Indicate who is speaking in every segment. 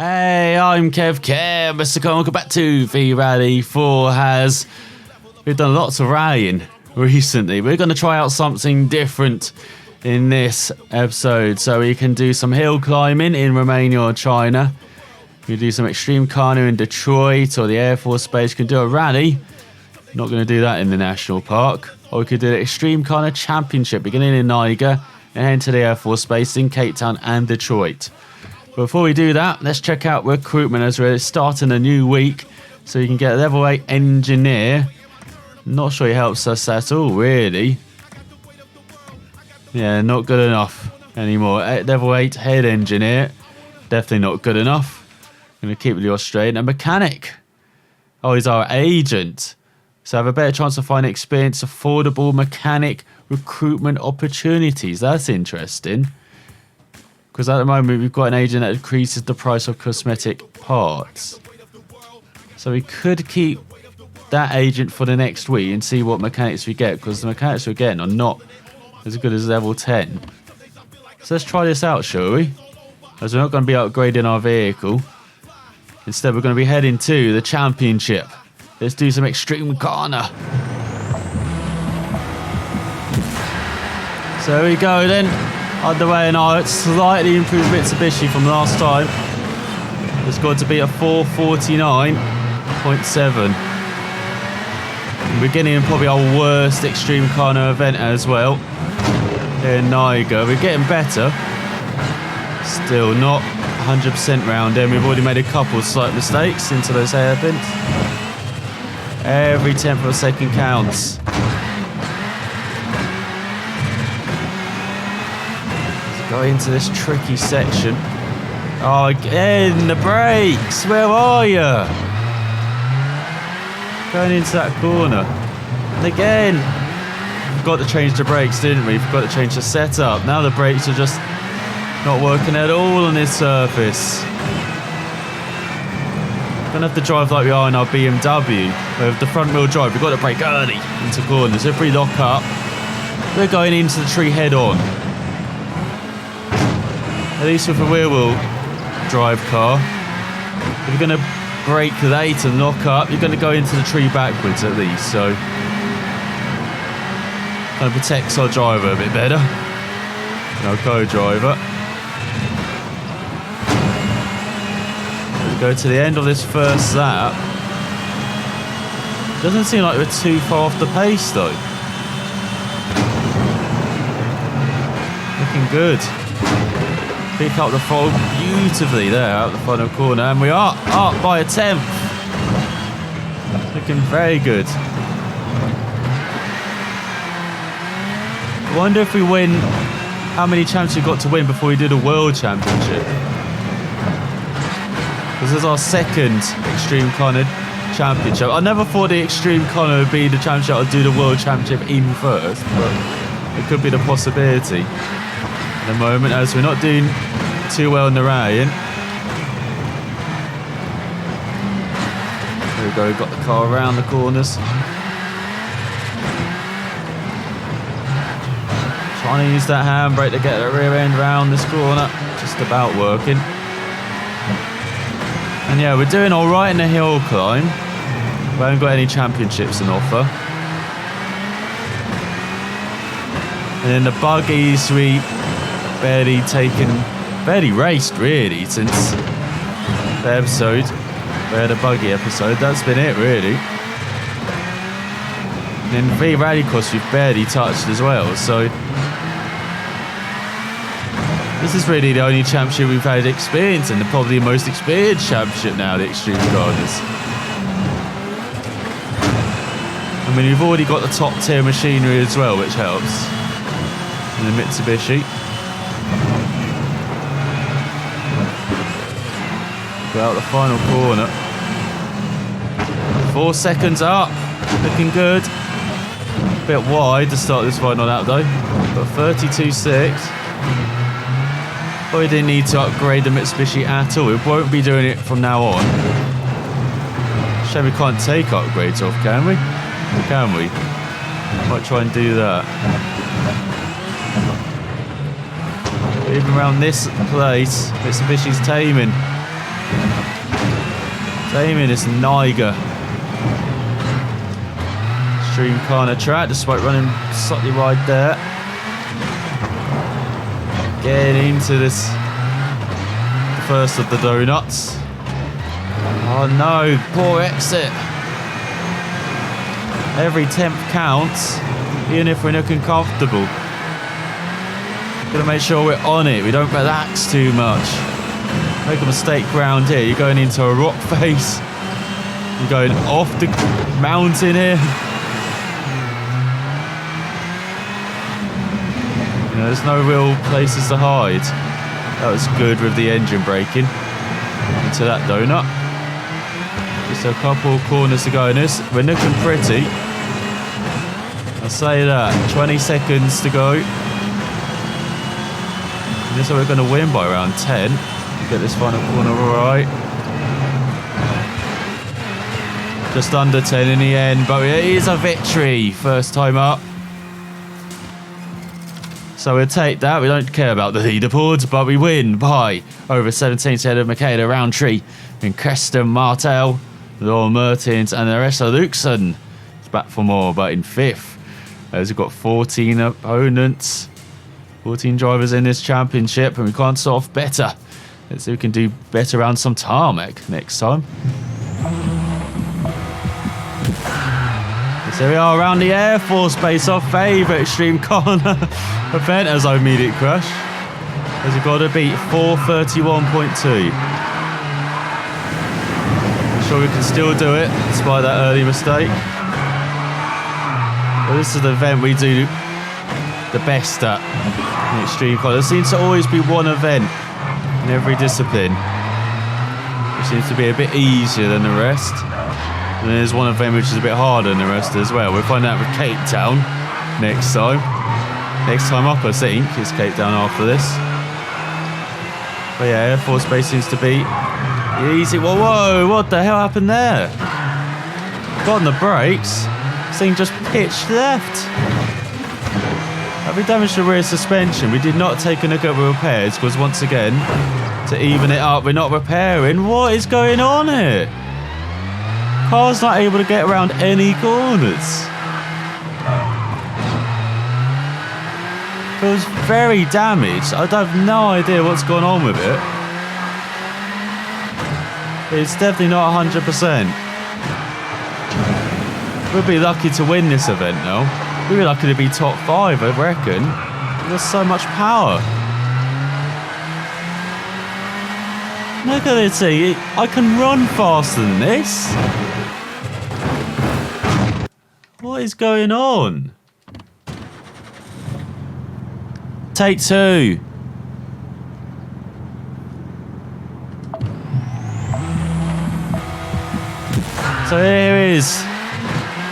Speaker 1: Hey, I'm Kev, Mr. Khan. Welcome back to the Rally 4 Has. We've done lots of rallying recently. We're going to try out something different in this episode. So we can do some hill climbing in Romania or China. We can do some extreme Khana in Detroit or the Air Force Base. We can do a rally. Not going to do that in the national park. Or we could do the Extreme Khana Championship beginning in Niger and head to the Air Force Base in Cape Town and Detroit. Before we do that, let's check out recruitment as we're starting a new week. So you can get a level 8 engineer. Not sure he helps us at all, really. Yeah, not good enough anymore. Level 8 head engineer. Definitely not good enough. Going to keep with the Australian. A mechanic. Oh, he's our agent. So have a better chance to find experienced, affordable mechanic recruitment opportunities. That's interesting. Because at the moment we've got an agent that increases the price of cosmetic parts. So we could keep that agent for the next week and see what mechanics we get. Because the mechanics we're getting are not as good as level 10. So let's try this out, shall we? As we're not going to be upgrading our vehicle. Instead we're going to be heading to the championship. Let's do some extreme Khana. So here we go then. Underway in our slightly improved Mitsubishi from last time. It's got to be a 449.7. Beginning in probably our worst extreme Khana event as well. Here in Niger. We're getting better. Still not 100% round in. We've already made a couple of slight mistakes into those hairpins. Every tenth of a second counts. Go into this tricky section. Oh, again, the brakes. Where are you? Going into that corner. And again. Forgot to change the brakes, didn't we? Forgot to change the setup. Now the brakes are just not working at all on this surface. Gonna have to drive like we are in our BMW. With the front wheel drive, we've got to brake early into corners. If we lock up, we're going into the tree head on. At least with a rear wheel drive car, if you're going to brake late and lock up, you're going to go into the tree backwards at least. So, kind of protects our driver a bit better. And our co-driver. We go to the end of this first lap. Doesn't seem like we're too far off the pace though. Looking good. Pick up the fog beautifully there out the final corner, and we are up by a tenth. Looking very good. I wonder if we win, how many champs we've got to win before we do the World Championship. This is our second Extreme Khana Championship. I never thought the Extreme Khana would be the championship I'd do the World Championship in first, but it could be the possibility. At the moment, as we're not doing too well in the rallying. There we go, we've got the car around the corners. Trying to use that handbrake to get the rear end round this corner. Just about working. And yeah, we're doing alright in the hill climb. We haven't got any championships on offer. And in the buggies, we barely raced really since the episode. We had a buggy episode, that's been it really. And in the rally course we've barely touched as well, so this is really the only championship we've had experience in, and probably the most experienced championship now, the Extreme Khanas. I mean, we've already got the top tier machinery as well, which helps. In the Mitsubishi. Go out the final corner. 4 seconds up. Looking good. A bit wide to start this final lap though. But 32.6. Probably didn't need to upgrade the Mitsubishi at all. We won't be doing it from now on. Shame we can't take upgrades off, can we? Or can we? Might try and do that. Even around this place, Mitsubishi's taming. Aiming this Niger Extreme Khana track, despite running slightly wide there. Getting into this, the first of the donuts. Oh no, poor exit. Every 10th counts, even if we're looking comfortable. Gotta make sure we're on it, we don't relax too much. Make a mistake round here, you're going into a rock face. You're going off the mountain here. You know, there's no real places to hide. That was good with the engine braking into that donut. Just a couple of corners to go in this. We're looking pretty. I'll say that. 20 seconds to go. Looks like we're going to win by around 10. Get this final corner right. Just under 10 in the end, but it is a victory. First time up. So we'll take that. We don't care about the leaderboards, but we win by over 17 ahead of Michaela Roundtree and Kristen Martel, Laura Mertens, and Larissa Luxon. It's back for more, but in 5th. As we've got 14 opponents, 14 drivers in this championship, and we can't start off better. Let's see if we can do better around some tarmac next time. So here we are around the Air Force Base, our favourite Extreme Khana event as I immediate crash. As we've got to beat 431.2. I'm sure we can still do it despite that early mistake. Well, this is the event we do the best at in Extreme Khana. There seems to always be one event in every discipline which seems to be a bit easier than the rest. And there's one event which is a bit harder than the rest as well. We'll find out with Cape Town next time. Next time up, I think, is Cape Town after this. But yeah, Air Force Base seems to be easy. Whoa, whoa, what the hell happened there? Got on the brakes. This thing just pitched left. Have we damaged the rear suspension? We did not take a look at the repairs because once again, to even it up, we're not repairing. What is going on here? Car's not able to get around any corners. Feels very damaged. I have no idea what's going on with it. It's definitely not 100%. We'll be lucky to win this event now. We'll be lucky to be top 5, I reckon. There's so much power. Look at this thing. I can run faster than this. What is going on? Take 2. So here is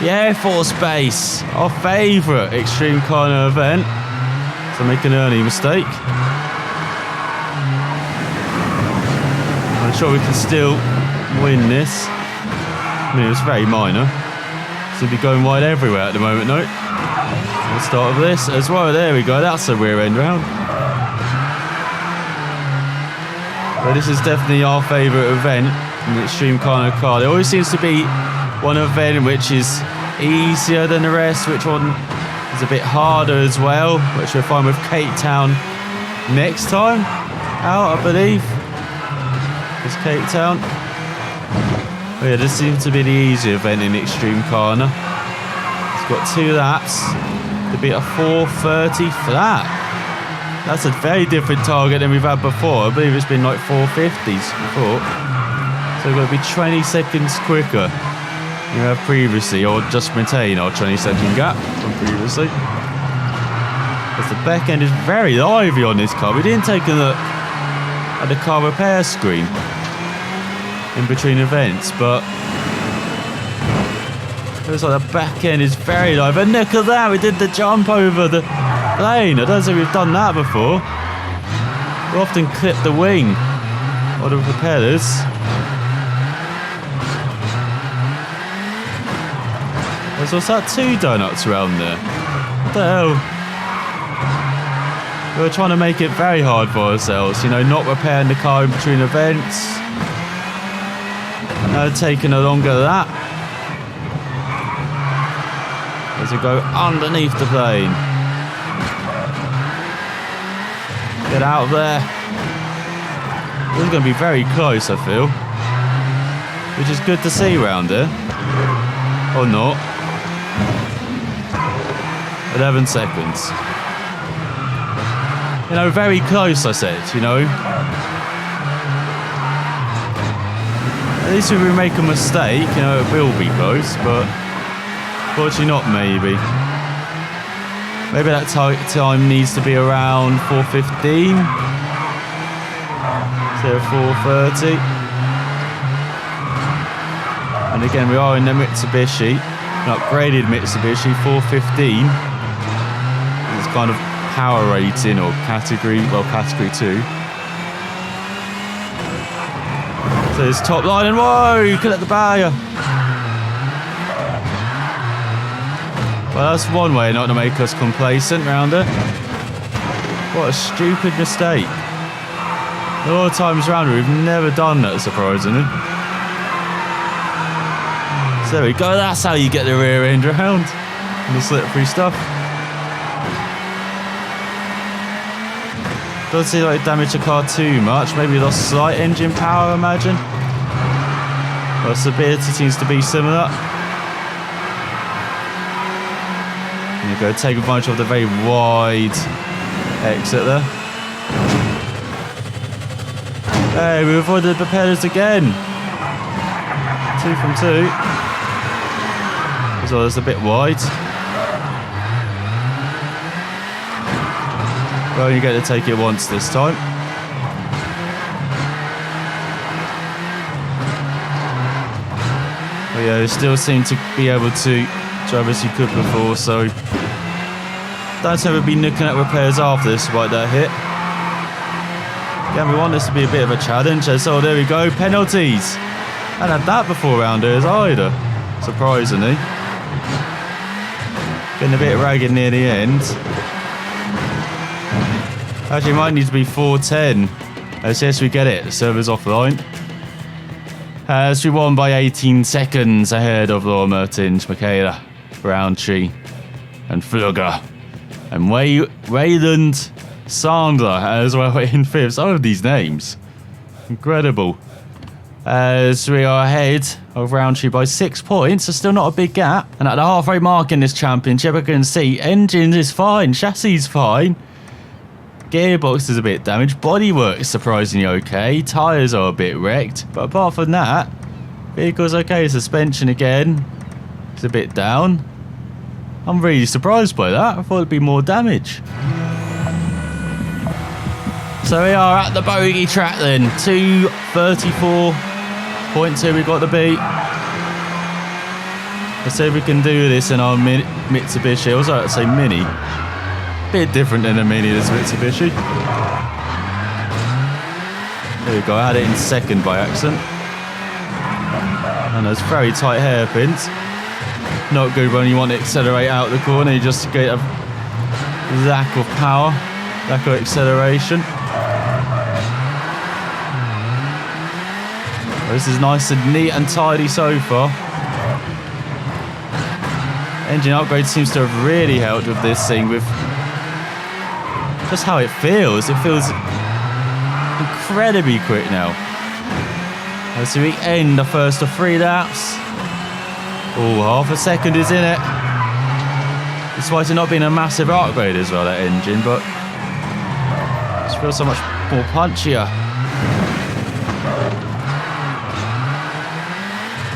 Speaker 1: the Air Force Base, our favourite Extreme Khana event. So make an early mistake. I'm sure we can still win this. I mean, it's very minor. Seems to be going wide everywhere at the moment, no? Let's start with this as well. There we go. That's a rear end round. But this is definitely our favourite event in the Extreme Khana car. There always seems to be one event which is easier than the rest, which one is a bit harder as well, which we'll find with Cape Town next time out, I believe. It's Cape Town. Oh yeah, this seems to be the easier event in Extreme Khana. It's got 2 laps to beat a 4:30 flat. That's a very different target than we've had before. I believe it's been like 4:50s before. So we've got to be 20 seconds quicker than we have previously, or just maintain our 20-second gap from previously. As the back end is very lively on this car. We didn't take a look at the car repair screen in between events, but it looks like the back end is very live. And look at that, we did the jump over the plane. I don't think we've done that before. We often clip the wing or the propellers. What's that? 2 donuts around there. What the hell? We're trying to make it very hard for ourselves, you know, not repairing the car in between events. Taking a longer that. As we go underneath the plane. Get out of there. This is going to be very close, I feel. Which is good to see round here. Or not. 11 seconds. You know, very close, I said, you know. At least if we make a mistake, you know, it will be close, but unfortunately not, maybe. Maybe that time needs to be around 4:15. So 4:30. And again, we are in the Mitsubishi, an upgraded Mitsubishi 415. It's kind of power rating or category, well, category 2. So it's top line and whoa, you could let the barrier. Well, that's one way not to make us complacent round it. What a stupid mistake. A lot of times round we've never done that, surprisingly. So there we go, that's how you get the rear end round. And the slippery stuff. Doesn't seem like it damaged the car too much. Maybe lost slight engine power, I imagine. Well, stability seems to be similar. And you go take advantage of the very wide exit there. Hey, we avoided the propellers again. 2 from 2. As well as a bit wide. Well, you get to take it once this time. But yeah, you still seem to be able to drive as you could before, so don't ever be looking at repairs after this like that hit. Again, we want this to be a bit of a challenge, so there we go, penalties. I hadn't had that before round here either, surprisingly. Getting a bit ragged near the end. Actually, it might need to be 4:10. As yes, we get it. The server's offline. As we won by 18 seconds ahead of Laura Mertens, Michaela, Browntree, and Flugger. And Wayland Sandler as well in 5th. Some of these names. Incredible. As we are ahead of Roundtree by 6 points, so still not a big gap. And at the halfway mark in this championship, I can see engines is fine, chassis is fine. Gearbox is a bit damaged, bodywork is surprisingly okay, tyres are a bit wrecked, but apart from that, vehicle's okay. Suspension again, it's a bit down. I'm really surprised by that, I thought it'd be more damage. So we are at the bogey track then, 2:34.2 we got to beat. Let's see if we can do this in our Mitsubishi, I was about to say Mini. Bit different than a Mini, this Mitsubishi. There we go, I had it in 2nd by accident. And those very tight hairpins. Not good when you want to accelerate out the corner, you just get a lack of power, lack of acceleration. Well, this is nice and neat and tidy so far. Engine upgrade seems to have really helped with this thing, with just how it feels. It feels incredibly quick now. As we end the first of 3 laps. Oh, half a second is in it. Despite it not being a massive upgrade as well, that engine, but it just feels so much more punchier.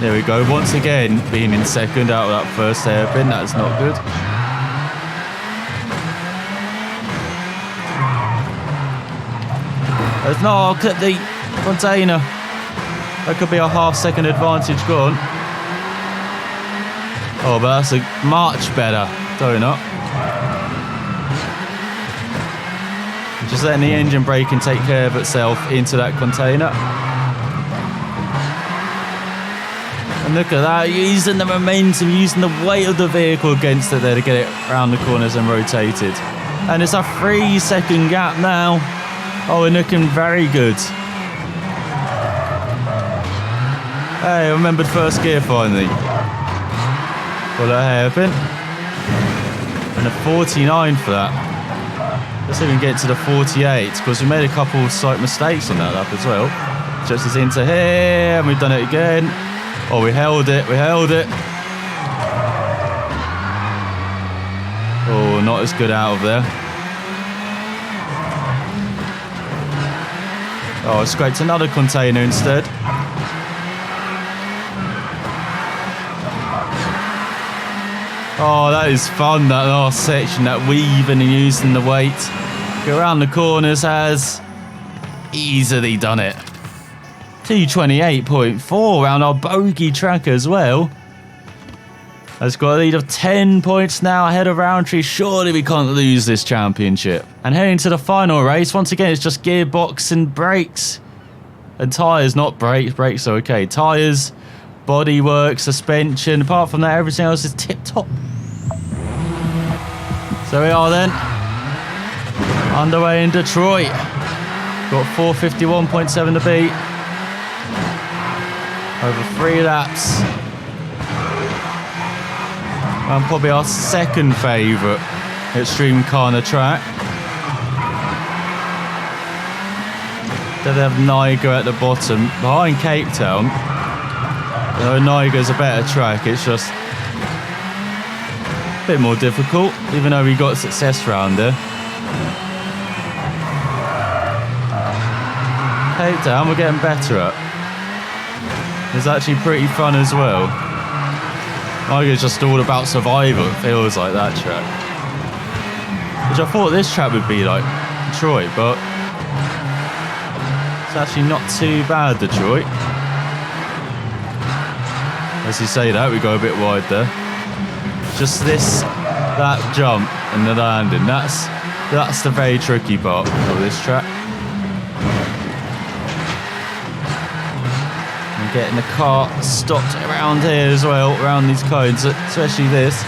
Speaker 1: There we go, once again being in 2nd out of that first hairpin, that's not good. There's no, I'll clip the container. That could be a half-second advantage gone. Oh, but that's a much better donut. Just letting the engine brake and take care of itself into that container. And look at that, using the momentum, using the weight of the vehicle against it there to get it around the corners and rotated. And it's a 3-second gap now. Oh, we're looking very good. Hey, I remembered first gear finally. Well, that hairpin. And a 49 for that. Let's see if we can get to the 48, because we made a couple of slight mistakes on that lap as well. Just as into here, and we've done it again. Oh, we held it, we held it. Oh, not as good out of there. Oh, I scraped another container instead. Oh, that is fun, that last section, that weaving and using the weight. Go around the corners has easily done it. 228.4 around our bogey track as well. Has got a lead of 10 points now ahead of Roundtree. Surely we can't lose this championship. And heading to the final race, once again, it's just gearbox and brakes. And tyres, not brakes. Brakes are okay. Tyres, bodywork, suspension. Apart from that, everything else is tip-top. So we are then underway in Detroit. Got 451.7 to beat. Over 3 laps. And probably our second favourite Extreme Khana track. Then they have Niger at the bottom, behind Cape Town. Though Niger's a better track, it's just a bit more difficult, even though we got success round there. Cape Town we're getting better at. It's actually pretty fun as well. Niger's just all about survival, it feels like that track. Which I thought this track would be like Detroit, but it's actually not too bad, Detroit. As you say that, we go a bit wide there. Just that jump and the landing, that's the very tricky part of this track. And getting the car stopped around here as well, around these cones, especially this.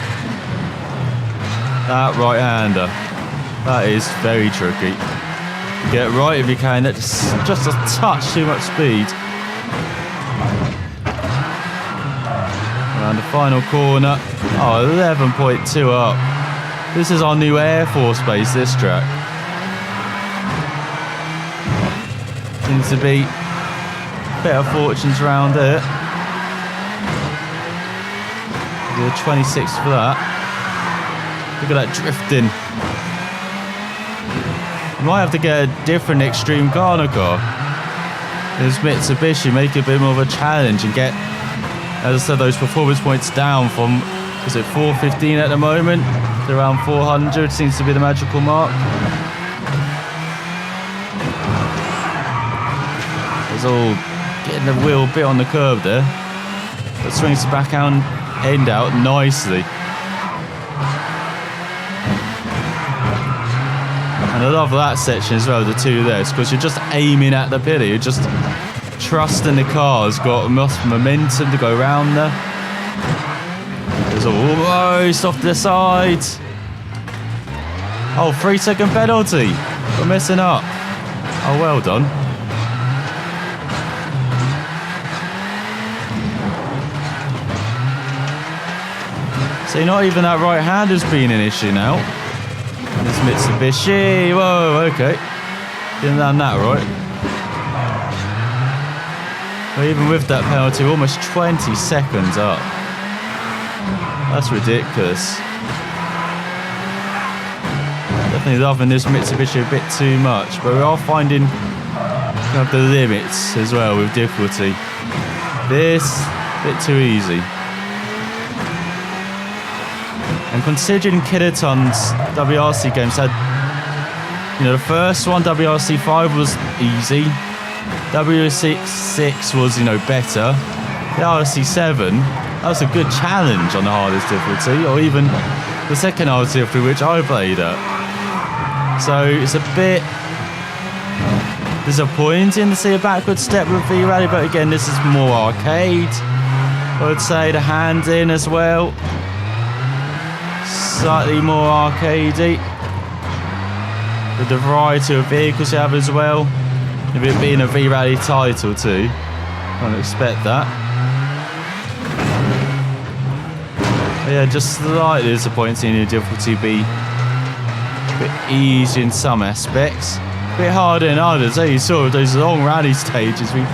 Speaker 1: That right-hander, that is very tricky. Get it right if you can, that's just a touch too much speed. Around the final corner. Oh, 11.2 up. This is our new Air Force base, this track. Seems to be better fortunes around here. The 26 for that. Look at that drifting. You might have to get a different Extreme Khana car. This Mitsubishi, make it a bit more of a challenge and get, as I said, those performance points down from, is it 415 at the moment? To around 400 seems to be the magical mark. It's all getting the wheel a bit on the curb there. But swings the back end out nicely. And I love that section as well, the two there, because you're just aiming at the pillar. You're just trusting the car's got enough momentum to go around there. It's almost off the side. Oh, 3-second penalty for messing up. Oh, well done. See, not even that right hand has been an issue now. This Mitsubishi. Whoa, okay. Didn't land that right. But even with that penalty, almost 20 seconds up. That's ridiculous. Definitely loving this Mitsubishi a bit too much, but we are finding we have the limits as well with difficulty. This, a bit too easy. And considering Kiloton's WRC games had, you know, the first one, WRC 5 was easy. WRC 6 was, you know, better. The RC 7, that was a good challenge on the hardest difficulty, or even the second hardest difficulty, which I played at. So it's a bit disappointing to see a backward step with V-Rally, but again, this is more arcade. I would say the hand in as well. Slightly more arcadey. With the variety of vehicles you have as well. If it being a V-Rally title too. Can't expect that. Yeah, just slightly disappointing seeing the difficulty be a bit easy in some aspects. A bit harder in others. You saw those long rally stages. We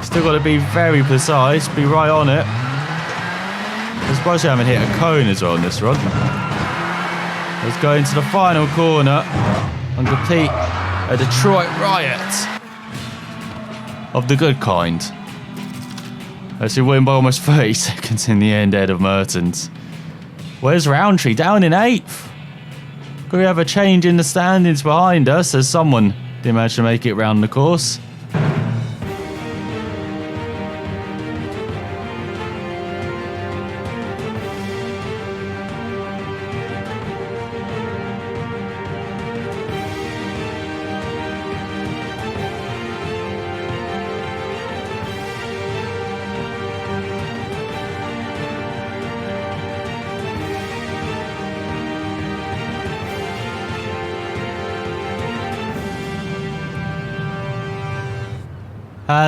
Speaker 1: still got to be very precise, be right on it. I'm surprised we haven't hit a cone as well on this run. Let's go into the final corner and complete a Detroit riot of the good kind. As we win by almost 30 seconds in the end, ahead of Mertens. Where's Roundtree? Down in 8th. Could we have a change in the standings behind us as someone didn't manage to make it round the course?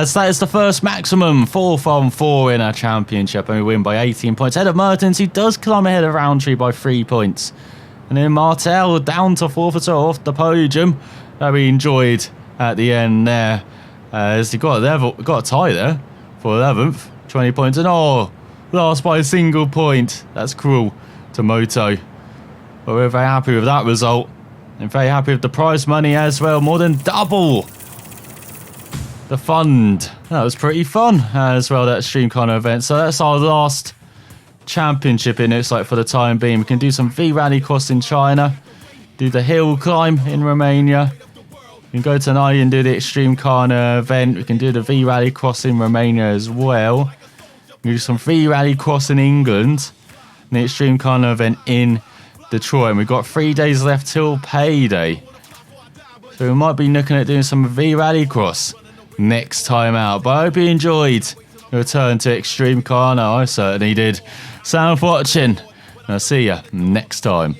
Speaker 1: So that is the first maximum 4-on-4 in our championship, and we win by 18 points. Ahead of Mertens, who does climb ahead of Roundtree by 3 points. And then Martel down to 4th or so off the podium that we enjoyed at the end there. As he got a tie there for 11th, 20 points. And lost by a single point. That's cruel to Moto. But we're very happy with that result. And very happy with the prize money as well. More than double the fund. That was pretty fun as well, that Extreme Khana event. So that's our last championship, it looks like, for the time being. We can do some V-Rally cross in China, do the hill climb in Romania. We can go to Nai and do the Extreme Khana event. We can do the V-Rally cross in Romania as well. We can do some V-Rally cross in England and the Extreme Khana event in Detroit. And we've got 3 days left till payday. So we might be looking at doing some V-Rally cross next time out. But I hope you enjoyed the return to Extreme Khana. I certainly did. Sound for watching, and I'll see you next time.